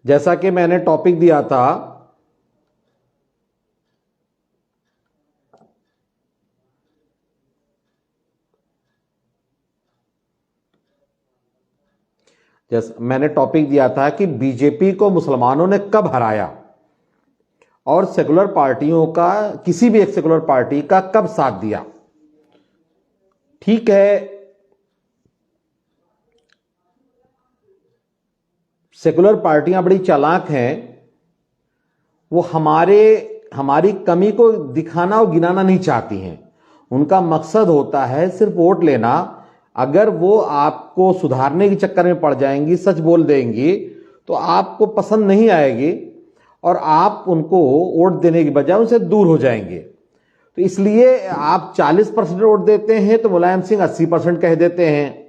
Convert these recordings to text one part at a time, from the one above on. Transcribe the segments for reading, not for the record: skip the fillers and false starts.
जैसा कि मैंने टॉपिक दिया था, कि बीजेपी को मुसलमानों ने कब हराया और सेकुलर पार्टियों का, किसी भी एक सेकुलर पार्टी का कब साथ दिया। ठीक है, सेकुलर पार्टियां बड़ी चालाक हैं, वो हमारी कमी को दिखाना और गिनाना नहीं चाहती हैं। उनका मकसद होता है सिर्फ वोट लेना। अगर वो आपको सुधारने के चक्कर में पड़ जाएंगी, सच बोल देंगी, तो आपको पसंद नहीं आएगी और आप उनको वोट देने की बजाय उनसे दूर हो जाएंगे। तो इसलिए आप 40% वोट देते हैं तो मुलायम सिंह 80% कह देते हैं।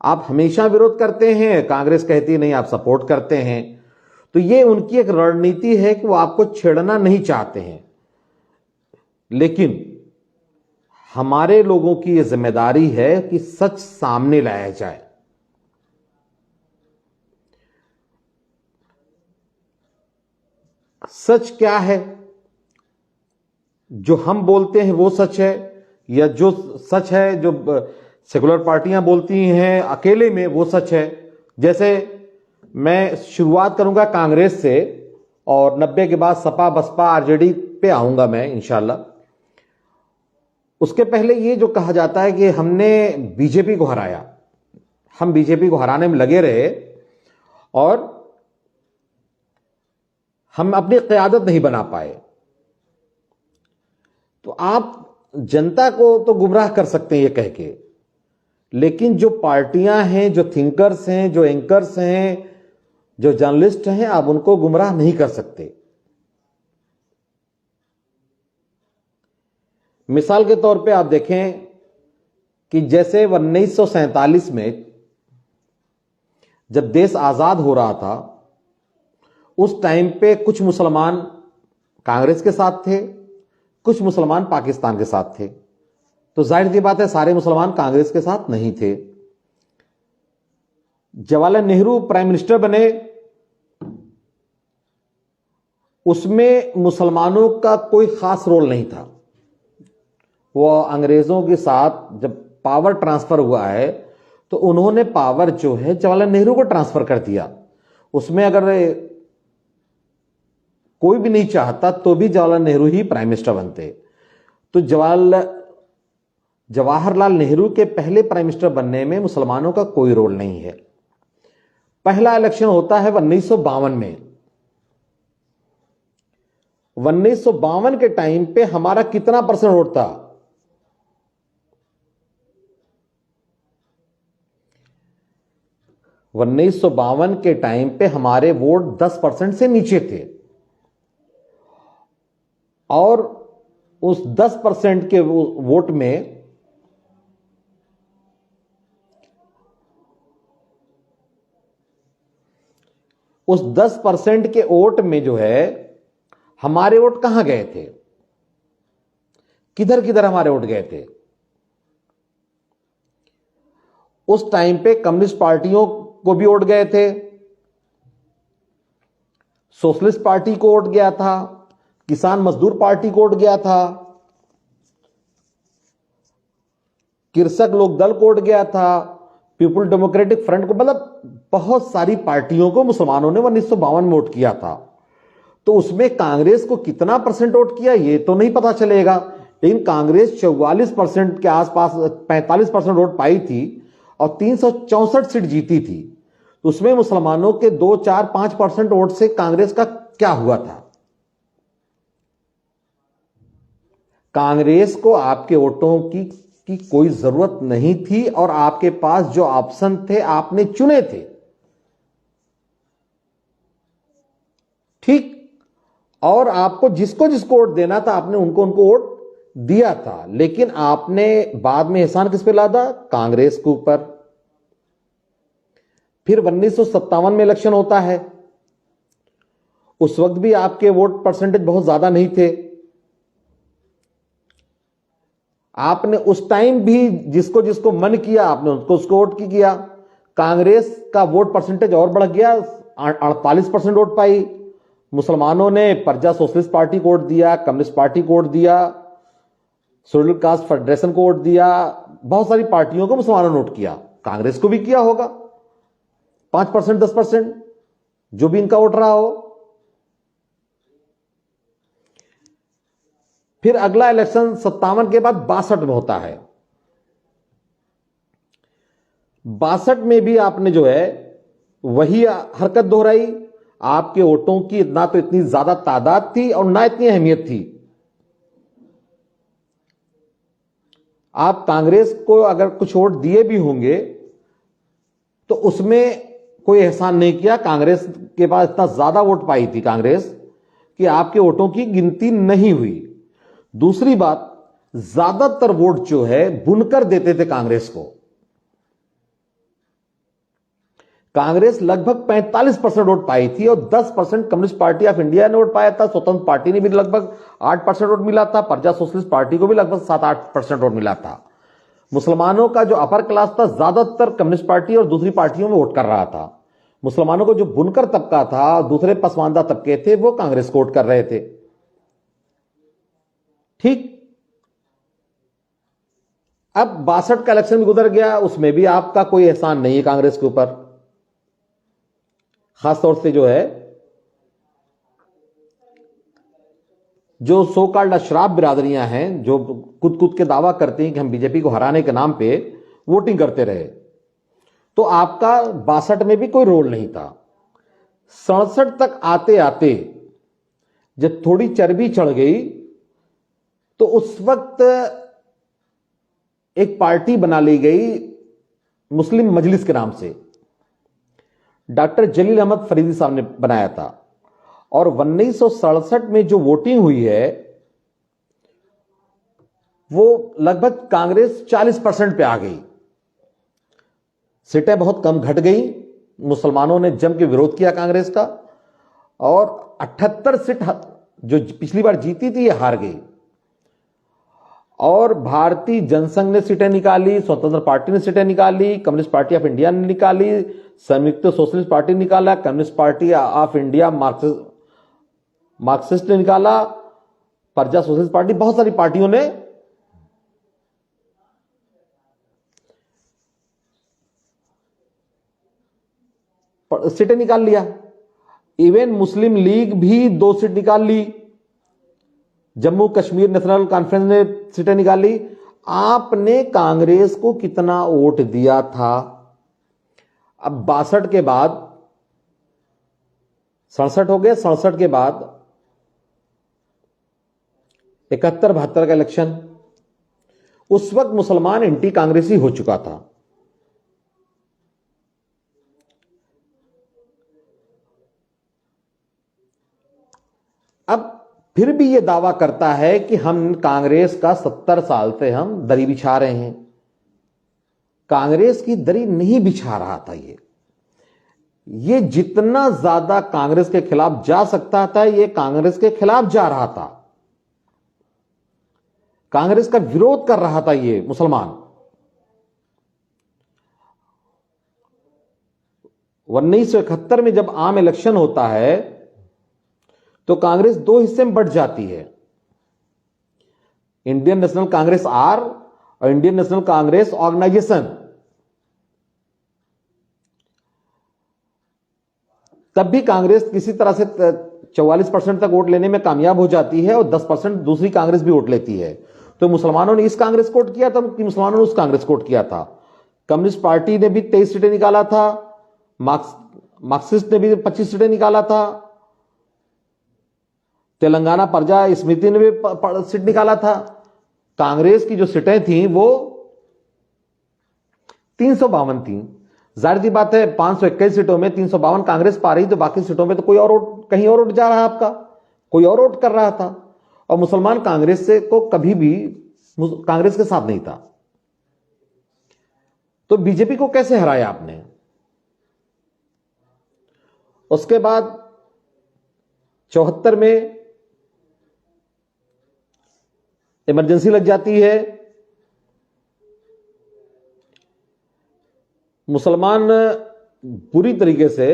आप हमेशा विरोध करते हैं, कांग्रेस कहती नहीं, आप सपोर्ट करते हैं। तो ये उनकी एक रणनीति है कि वो आपको छेड़ना नहीं चाहते हैं। लेकिन हमारे लोगों की यह जिम्मेदारी है कि सच सामने लाया जाए। सच क्या है? जो हम बोलते हैं वो सच है, या जो सच है जो सेकुलर पार्टियां बोलती हैं अकेले में, वो सच है। जैसे मैं शुरुआत करूंगा कांग्रेस से और 90 के बाद सपा, बसपा, आरजेडी पे आऊंगा मैं इंशाल्लाह। उसके पहले ये जो कहा जाता है कि हमने बीजेपी को हराया, हम बीजेपी को हराने में लगे रहे और हम अपनी क़यादत नहीं बना पाए। तो आप जनता को तो गुमराह कर सकते हैं ये कह के, लेकिन जो पार्टियां हैं, जो थिंकर्स हैं, जो एंकर्स हैं, जो जर्नलिस्ट हैं, आप उनको गुमराह नहीं कर सकते। मिसाल के तौर पे आप देखें कि जैसे 1947 में जब देश आजाद हो रहा था, उस टाइम पे कुछ मुसलमान कांग्रेस के साथ थे, कुछ मुसलमान पाकिस्तान के साथ थे। तो जाहिर सी बात है सारे मुसलमान कांग्रेस के साथ नहीं थे। जवाहरलाल नेहरू प्राइम मिनिस्टर बने, उसमें मुसलमानों का कोई खास रोल नहीं था। वो अंग्रेजों के साथ जब पावर ट्रांसफर हुआ है तो उन्होंने पावर जो है जवाहरलाल नेहरू को ट्रांसफर कर दिया। उसमें अगर कोई भी नहीं चाहता तो भी जवाहरलाल नेहरू ही प्राइम मिनिस्टर बनते। तो जवाहरलाल नेहरू के पहले प्राइम मिनिस्टर बनने में मुसलमानों का कोई रोल नहीं है। पहला इलेक्शन होता है 1952 में। 1952 के टाइम पे हमारा कितना परसेंट वोट था? उन्नीस सौ बावन के टाइम पे हमारे वोट 10% से नीचे थे और उस 10% के वोट में उस 10% के वोट में जो है हमारे वोट कहां गए थे, किधर किधर हमारे वोट गए थे? उस टाइम पे कम्युनिस्ट पार्टियों को भी वोट गए थे, सोशलिस्ट पार्टी को वोट गया था, किसान मजदूर पार्टी को वोट गया था, कृषक लोक दल को वोट गया था, पीपुल डेमोक्रेटिक फ्रंट को, मतलब बहुत सारी पार्टियों को मुसलमानों ने 1952 में वोट किया था। तो उसमें कांग्रेस को कितना परसेंट वोट किया ये तो नहीं पता चलेगा, लेकिन कांग्रेस 44% के आसपास 45% वोट पाई थी और 364 सीट जीती थी। तो उसमें मुसलमानों के 2, 4, 5% वोट से कांग्रेस का क्या हुआ था? कांग्रेस को आपके वोटों की कोई जरूरत नहीं थी और आपके पास जो ऑप्शन थे आपने चुने थे, ठीक। और आपको जिसको जिसको वोट देना था आपने उनको वोट दिया था, लेकिन आपने बाद में एहसान किस पे लादा? कांग्रेस के ऊपर। फिर 1957 में इलेक्शन होता है, उस वक्त भी आपके वोट परसेंटेज बहुत ज्यादा नहीं थे। आपने उस टाइम भी जिसको जिसको मन किया आपने उसको वोट किया। कांग्रेस का वोट परसेंटेज और बढ़ गया, 48% वोट पाई। मुसलमानों ने प्रजा सोशलिस्ट पार्टी को वोट दिया, कम्युनिस्ट पार्टी को वोट दिया, शेड्यूल कास्ट फेडरेशन को वोट दिया, बहुत सारी पार्टियों को मुसलमानों ने वोट किया। कांग्रेस को भी किया होगा 5%, 10%, जो भी इनका वोट रहा हो। फिर अगला इलेक्शन 57 के बाद 62 में होता है। 62 में भी आपने जो है वही हरकत दोहराई। आपके वोटों की ना तो इतनी ज्यादा तादाद थी और ना इतनी अहमियत थी। आप कांग्रेस को अगर कुछ वोट दिए भी होंगे तो उसमें कोई एहसान नहीं किया। कांग्रेस के पास इतना ज्यादा वोट पाई थी कांग्रेस कि आपके वोटों की गिनती नहीं हुई। दूसरी बात, ज्यादातर वोट जो है बुनकर देते थे कांग्रेस को। कांग्रेस लगभग 45% वोट पाई थी और 10% कम्युनिस्ट पार्टी ऑफ इंडिया ने वोट पाया था। स्वतंत्र पार्टी ने भी लगभग 8% वोट मिला था। प्रजा सोशलिस्ट पार्टी को भी लगभग 7-8% वोट मिला था। मुसलमानों का जो अपर क्लास था ज्यादातर कम्युनिस्ट पार्टी और दूसरी पार्टियों में वोट कर रहा था। मुसलमानों को जो बुनकर तबका था, दूसरे पसमानदा तबके थे, वो कांग्रेस को वोट कर रहे थे। ठीक। अब 62 का इलेक्शन भी गुजर गया, उसमें भी आपका कोई एहसान नहीं है कांग्रेस के ऊपर। खासतौर से जो है जो सो कॉल्ड अशराफ बिरादरियां हैं, जो कूद कूद के दावा करती हैं कि हम बीजेपी को हराने के नाम पे वोटिंग करते रहे, तो आपका 62 में भी कोई रोल नहीं था। 67 तक आते आते जब थोड़ी चर्बी चढ़ गई तो उस वक्त एक पार्टी बना ली गई मुस्लिम मजलिस के नाम से। डॉक्टर जलील अहमद फरीदी साहब ने बनाया था। और 1967 में जो वोटिंग हुई है वो लगभग कांग्रेस 40% पे आ गई। सीटें बहुत कम घट गई। मुसलमानों ने जम के विरोध किया कांग्रेस का और 78 सीट जो पिछली बार जीती थी ये हार गई। और भारतीय जनसंघ ने सीटें निकाली, स्वतंत्र पार्टी ने सीटें निकाली, कम्युनिस्ट पार्टी ऑफ इंडिया ने निकाली, संयुक्त सोशलिस्ट पार्टी निकाला, communist party of India Marxist ने निकाला, प्रजा सोशलिस्ट पार्टी, बहुत सारी पार्टियों ने सीटें निकाल लिया। इवन मुस्लिम लीग भी 2 सीट निकाल ली। जम्मू कश्मीर नेशनल कॉन्फ्रेंस ने सीटें निकाली। आपने कांग्रेस को कितना वोट दिया था? अब 62 के बाद 67 हो गया। 67 के बाद 71-72 का इलेक्शन, उस वक्त मुसलमान एंटी कांग्रेसी हो चुका था। अब फिर भी यह दावा करता है कि हम कांग्रेस का 70 साल से हम दरी बिछा रहे हैं। कांग्रेस की दरी नहीं बिछा रहा था। ये जितना ज्यादा कांग्रेस के खिलाफ जा सकता था ये कांग्रेस के खिलाफ जा रहा था। कांग्रेस का विरोध कर रहा था ये मुसलमान। 1971 में जब आम इलेक्शन होता है तो कांग्रेस 2 हिस्से में बंट जाती है, इंडियन नेशनल कांग्रेस आर और इंडियन नेशनल कांग्रेस ऑर्गेनाइजेशन। तब भी कांग्रेस किसी तरह से 44% तक वोट लेने में कामयाब हो जाती है और 10% दूसरी कांग्रेस भी वोट लेती है। तो मुसलमानों ने इस कांग्रेस को वोट किया था कि मुसलमानों ने उस कांग्रेस को वोट किया था। कम्युनिस्ट पार्टी ने भी 23 सीटें निकाला था, मार्क्सिस्ट ने भी 25 सीटें निकाला था, तेलंगाना प्रजा समिति ने भी सीट निकाला था। कांग्रेस की जो सीटें थी वो 352 थी। जाहिर सी बात है 521 सीटों में 352 कांग्रेस पा रही, तो बाकी सीटों में तो कोई और वोट कहीं और वोट जा रहा है, आपका कोई और वोट कर रहा था। और मुसलमान कांग्रेस से को कभी भी कांग्रेस के साथ नहीं था। तो बीजेपी को कैसे हराया आपने? उसके बाद 74 में इमरजेंसी लग जाती है। मुसलमान पूरी तरीके से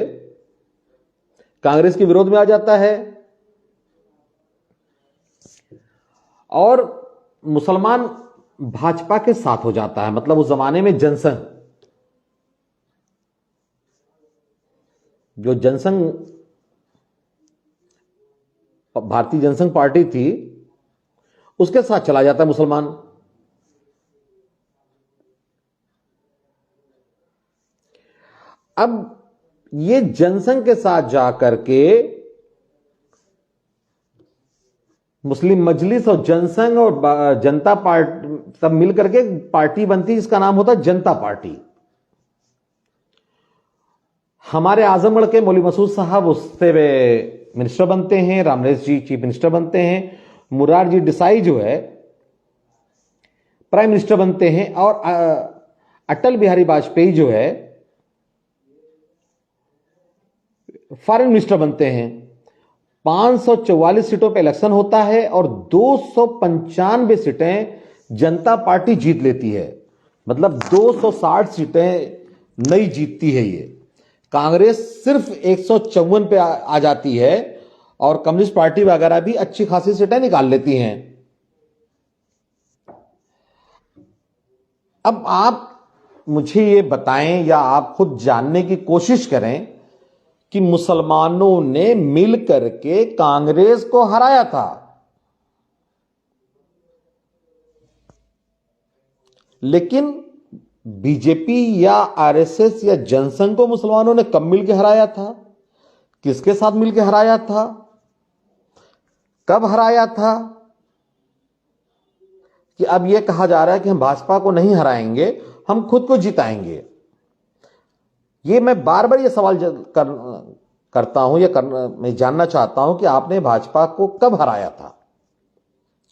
कांग्रेस के विरोध में आ जाता है और मुसलमान भाजपा के साथ हो जाता है। मतलब उस जमाने में जनसंघ, जो जनसंघ भारतीय जनसंघ पार्टी थी, उसके साथ चला जाता है मुसलमान। अब ये जनसंघ के साथ जाकर के मुस्लिम मजलिस और जनसंघ और जनता पार्टी सब मिलकर के पार्टी बनती, जिसका नाम होता है जनता पार्टी। हमारे आजमगढ़ के मौलवी मसूद साहब उससे वे मिनिस्टर बनते हैं, रामरेश जी चीफ मिनिस्टर बनते हैं, मुरारजी देसाई जो है प्राइम मिनिस्टर बनते हैं और अटल बिहारी वाजपेयी जो है फॉरेन मिनिस्टर बनते हैं। 544 सीटों पे इलेक्शन होता है और 295 सीटें जनता पार्टी जीत लेती है। मतलब 260 सीटें नई जीतती है ये। कांग्रेस सिर्फ 154 पे आ जाती है और कम्युनिस्ट पार्टी वगैरह भी अच्छी खासी सीटें निकाल लेती हैं। अब आप मुझे ये बताएं या आप खुद जानने की कोशिश करें कि मुसलमानों ने मिल करके कांग्रेस को हराया था, लेकिन बीजेपी या आरएसएस या जनसंघ को मुसलमानों ने कब मिलकर हराया था, किसके साथ मिलकर हराया था, कब हराया था? कि अब यह कहा जा रहा है कि हम भाजपा को नहीं हराएंगे, हम खुद को जिताएंगे। ये मैं बार बार ये सवाल करता हूं या मैं जानना चाहता हूं कि आपने भाजपा को कब हराया था,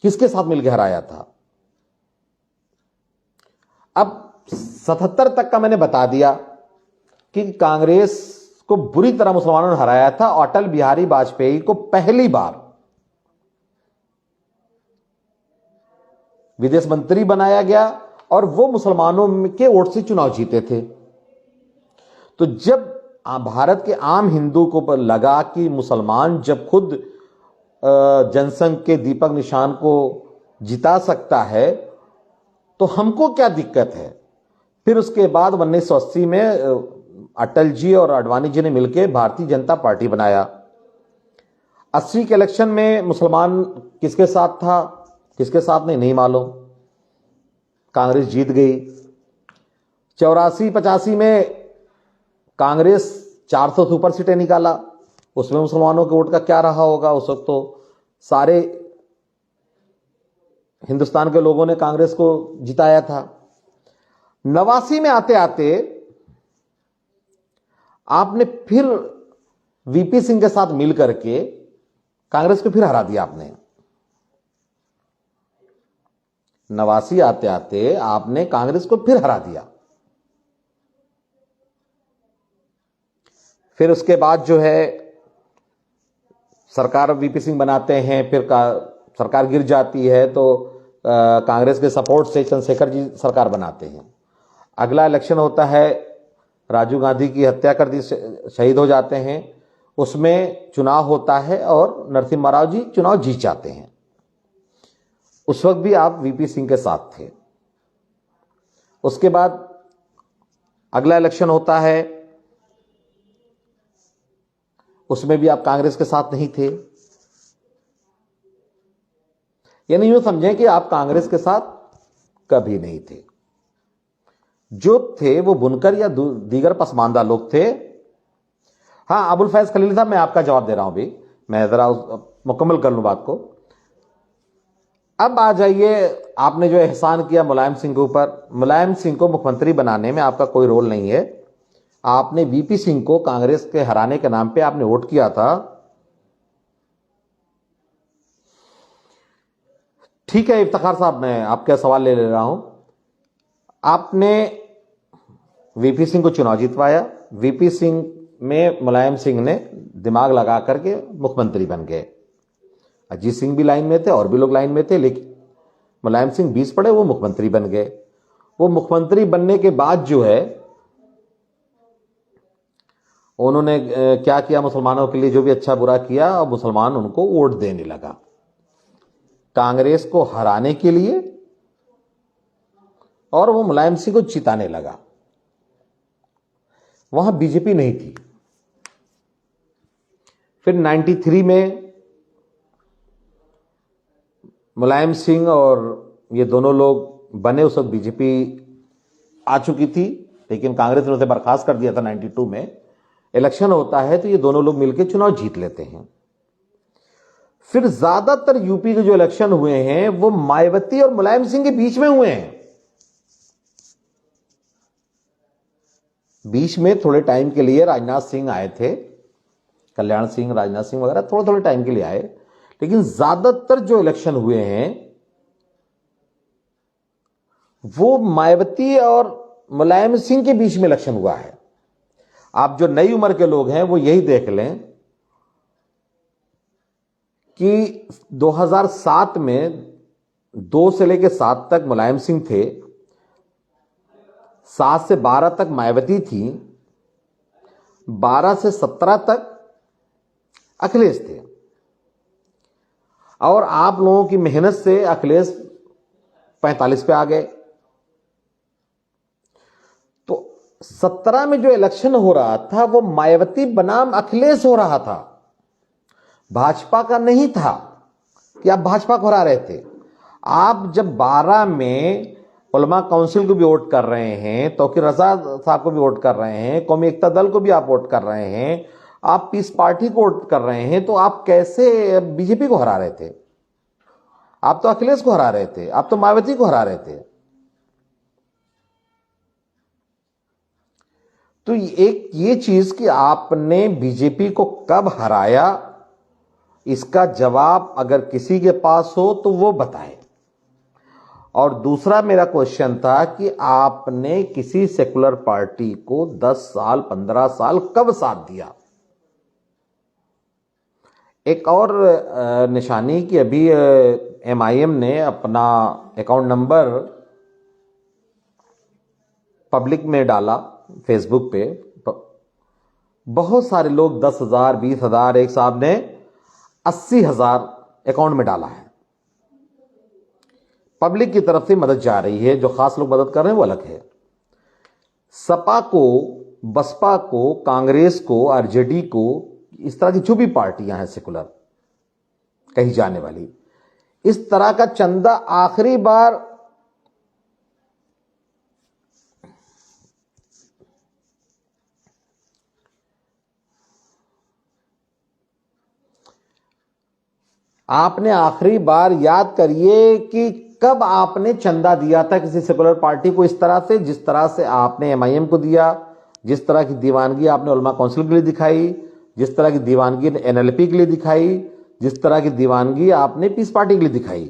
किसके साथ मिलकर हराया था? अब 77 तक का मैंने बता दिया कि कांग्रेस को बुरी तरह मुसलमानों ने हराया था। अटल बिहारी वाजपेयी को पहली बार विदेश मंत्री बनाया गया और वो मुसलमानों के वोट से चुनाव जीते थे। तो जब भारत के आम हिंदू को पर लगा कि मुसलमान जब खुद जनसंघ के दीपक निशान को जिता सकता है तो हमको क्या दिक्कत है, फिर उसके बाद 1980 में अटल जी और आडवाणी जी ने मिलकर भारतीय जनता पार्टी बनाया। 80 के इलेक्शन में मुसलमान किसके साथ था, किसके साथ नहीं मालूम, कांग्रेस जीत गई। 84-85 में कांग्रेस 400 से ऊपर सीटें निकाला, उसमें मुसलमानों के वोट का क्या रहा होगा। उस वक्त तो सारे हिंदुस्तान के लोगों ने कांग्रेस को जिताया था। 89 में आते आते आपने फिर वीपी सिंह के साथ मिलकर के कांग्रेस को फिर हरा दिया आपने। 89 आते आते आपने कांग्रेस को फिर हरा दिया। फिर उसके बाद जो है सरकार वीपी सिंह बनाते हैं, फिर सरकार गिर जाती है तो कांग्रेस के सपोर्ट से चंद्रशेखर जी सरकार बनाते हैं। अगला इलेक्शन होता है, राजीव गांधी की हत्या कर दी, शहीद हो जाते हैं, उसमें चुनाव होता है और नरसिम्हा राव जी चुनाव जीत जाते हैं। उस वक्त भी आप वीपी सिंह के साथ थे। उसके बाद अगला इलेक्शन होता है, उसमें भी आप कांग्रेस के साथ नहीं थे। यानी यूं समझें कि आप कांग्रेस के साथ कभी नहीं थे। जो थे वो बुनकर या दीगर पसमानदा लोग थे। हां, अबुल फैज खलील साहब, मैं आपका जवाब दे रहा हूं अभी, मैं जरा मुकम्मल कर लूं बात को। अब आ जाइए, आपने जो एहसान किया मुलायम सिंह के ऊपर, मुलायम सिंह को मुख्यमंत्री बनाने में आपका कोई रोल नहीं है। आपने वीपी सिंह को कांग्रेस के हराने के नाम पे आपने वोट किया था। ठीक है इफ्तिखार साहब, मैं आपका सवाल ले रहा हूं। आपने वीपी सिंह को चुनाव जितवाया, वीपी सिंह में मुलायम सिंह ने दिमाग लगा करके मुख्यमंत्री बन गए। अजीत सिंह भी लाइन में थे और भी लोग लाइन में थे, लेकिन मुलायम सिंह 20 पड़े, वो मुख्यमंत्री बन गए। वो मुख्यमंत्री बनने के बाद जो है उन्होंने क्या किया, मुसलमानों के लिए जो भी अच्छा बुरा किया, और मुसलमान उनको वोट देने लगा कांग्रेस को हराने के लिए, और वो मुलायम सिंह को जिताने लगा। वहां बीजेपी नहीं थी। फिर 93 में मुलायम सिंह और ये दोनों लोग बने, उस वक्त बीजेपी आ चुकी थी, लेकिन कांग्रेस ने उसे बर्खास्त कर दिया था। 92 में इलेक्शन होता है तो ये दोनों लोग मिलकर चुनाव जीत लेते हैं। फिर ज्यादातर यूपी के जो इलेक्शन हुए हैं वो मायावती और मुलायम सिंह के बीच में हुए हैं। बीच में थोड़े टाइम के लिए राजनाथ सिंह आए थे, कल्याण सिंह, राजनाथ सिंह वगैरह थोड़े थोड़े टाइम के लिए आए, लेकिन ज्यादातर जो इलेक्शन हुए हैं वो मायावती और मुलायम सिंह के बीच में इलेक्शन हुआ है। आप जो नई उम्र के लोग हैं वो यही देख लें कि 2007 में 2 से लेकर 7 तक मुलायम सिंह थे, 7 से 12 तक मायावती थी, 12 से 17 तक अखिलेश थे। और आप लोगों की मेहनत से अखिलेश 45 पे आ गए। तो 17 में जो इलेक्शन हो रहा था वो मायावती बनाम अखिलेश हो रहा था, भाजपा का नहीं था कि आप भाजपा को हरा रहे थे। आप जब 12 में उलमा काउंसिल को भी वोट कर रहे हैं, तौकीर रजा साहब को भी वोट कर रहे हैं, कौमी एकता दल को भी आप वोट कर रहे हैं, आप पीस पार्टी को वोट कर रहे हैं, तो आप कैसे बीजेपी को हरा रहे थे? आप तो अखिलेश को हरा रहे थे, आप तो मायावती को हरा रहे थे। तो एक ये चीज कि आपने बीजेपी को कब हराया, इसका जवाब अगर किसी के पास हो तो वो बताए। और दूसरा मेरा क्वेश्चन था कि आपने किसी सेकुलर पार्टी को 10 साल 15 साल कब साथ दिया? एक और निशानी कि अभी MIM ने अपना अकाउंट नंबर पब्लिक में डाला फेसबुक पे। बहुत सारे लोग 10,000 20,000, एक साहब ने 80,000 अकाउंट में डाला है। पब्लिक की तरफ से मदद जा रही है, जो खास लोग मदद कर रहे हैं वो अलग है। सपा को, बसपा को, कांग्रेस को, आरजेडी को, इस तरह की जो भी पार्टियां हैं सेकुलर कही जाने वाली, इस तरह का चंदा आखिरी बार आपने आखिरी बार याद करिए कि कब आपने चंदा दिया था किसी सेकुलर पार्टी को इस तरह से, जिस तरह से आपने MIM को दिया, जिस तरह की दीवानगी आपने उलमा काउंसिल के लिए दिखाई, जिस तरह की दीवानगी NLP के लिए दिखाई, जिस तरह की दीवानगी आपने पीस पार्टी के लिए दिखाई।